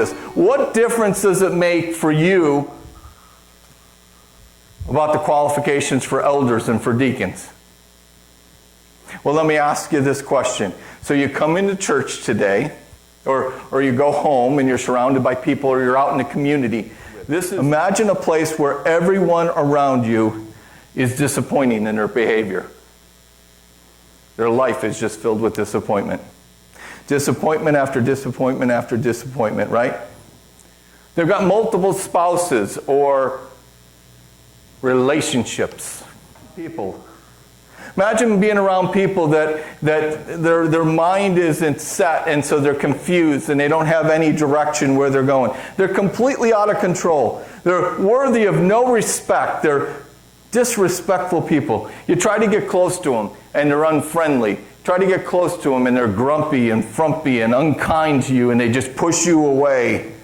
this. What difference does it make for you about the qualifications for elders and for deacons? Well, let me ask you this question. So you come into church today, or you go home and you're surrounded by people, or you're out in the community. Imagine a place where everyone around you is disappointing in their behavior. Their life is just filled with disappointment. Disappointment after disappointment after disappointment, right? They've got multiple spouses or relationships. People. Imagine being around people that their mind isn't set, and so they're confused and they don't have any direction where they're going. They're completely out of control. They're worthy of no respect. They're disrespectful people. You try to get close to them and they're unfriendly. Try to get close to them and they're grumpy and frumpy and unkind to you, and they just push you away.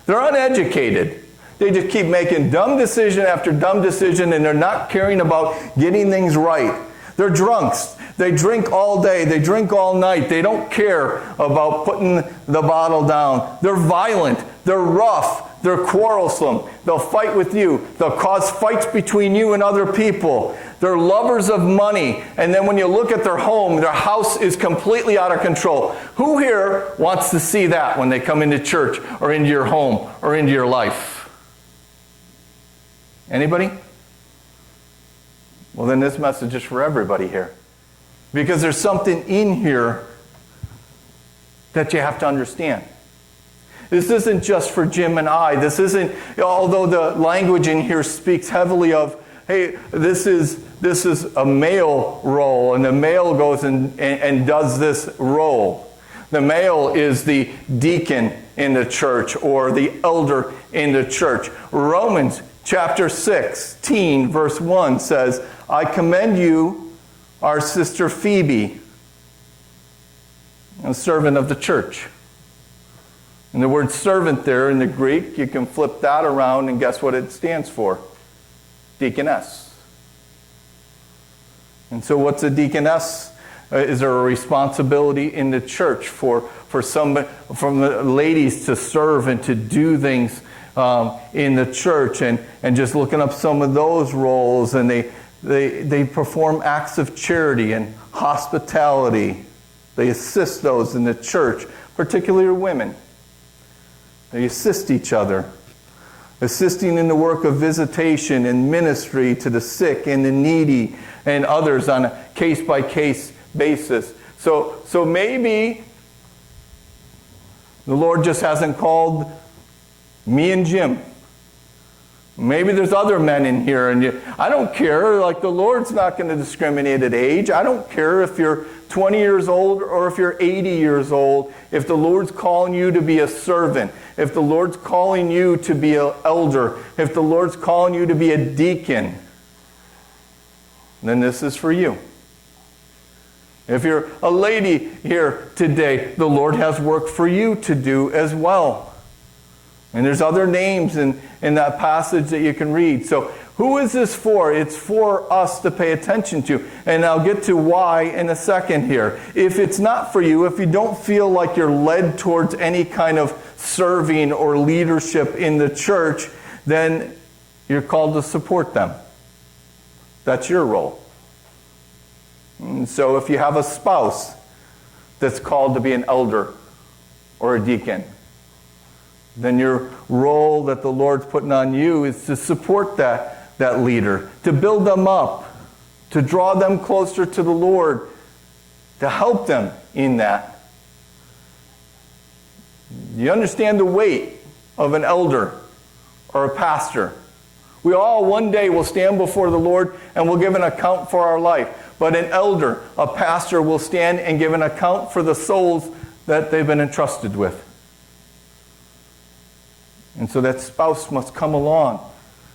They're uneducated. They just keep making dumb decision after dumb decision, and they're not caring about getting things right. They're drunks. They drink all day. They drink all night. They don't care about putting the bottle down. They're violent. They're rough. They're quarrelsome. They'll fight with you. They'll cause fights between you and other people. They're lovers of money. And then when you look at their home, their house is completely out of control. Who here wants to see that when they come into church or into your home or into your life? Anybody? Well, then this message is for everybody here. Because there's something in here that you have to understand. This isn't just for Jim and I. This isn't, although the language in here speaks heavily of, hey, this is a male role, and the male goes and does this role. The male is the deacon in the church or the elder in the church. Romans chapter 16, verse 1 says, I commend you, our sister Phoebe, a servant of the church. And the word servant there in the Greek, you can flip that around and guess what it stands for? Deaconess. And so what's a deaconess? Is there a responsibility in the church for the ladies to serve and to do things in the church? And just looking up some of those roles, and they perform acts of charity and hospitality. They assist those in the church, particularly women. They assist each other, assisting in the work of visitation and ministry to the sick and the needy and others on a case-by-case basis. So maybe the Lord just hasn't called me and Jim. Maybe there's other men in here, and I don't care. Like, the Lord's not going to discriminate at age. I don't care if you're 20 years old or if you're 80 years old. If the Lord's calling you to be a servant, if the Lord's calling you to be an elder, if the Lord's calling you to be a deacon, then this is for you. If you're a lady here today, the Lord has work for you to do as well. And there's other names in that passage that you can read. So who is this for? It's for us to pay attention to. And I'll get to why in a second here. If it's not for you, if you don't feel like you're led towards any kind of serving or leadership in the church, then you're called to support them. That's your role. And so if you have a spouse that's called to be an elder or a deacon, then your role that the Lord's putting on you is to support that leader, to build them up, to draw them closer to the Lord, to help them in that. You understand the weight of an elder or a pastor. We all one day will stand before the Lord and we'll give an account for our life. But an elder, a pastor, will stand and give an account for the souls that they've been entrusted with. And so that spouse must come along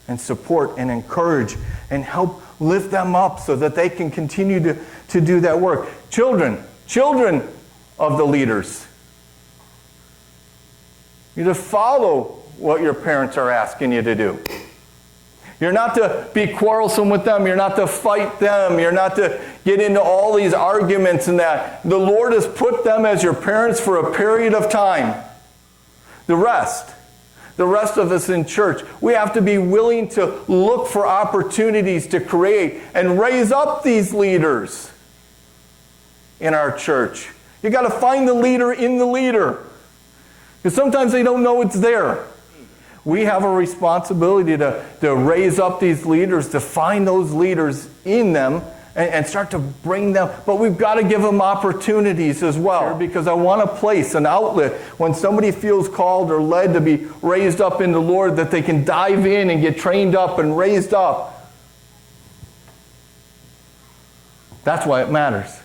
and support and encourage and help lift them up so that they can continue to do that work. Children of the leaders, you to follow what your parents are asking you to do. You're not to be quarrelsome with them. You're not to fight them. You're not to get into all these arguments and that. The Lord has put them as your parents for a period of time. The rest of us in church, we have to be willing to look for opportunities to create and raise up these leaders in our church. You got to find the leader in the leader. Because sometimes they don't know it's there. We have a responsibility to raise up these leaders, to find those leaders in them and start to bring them. But we've got to give them opportunities as well. Because I want a place, an outlet, when somebody feels called or led to be raised up in the Lord, that they can dive in and get trained up and raised up. That's why it matters.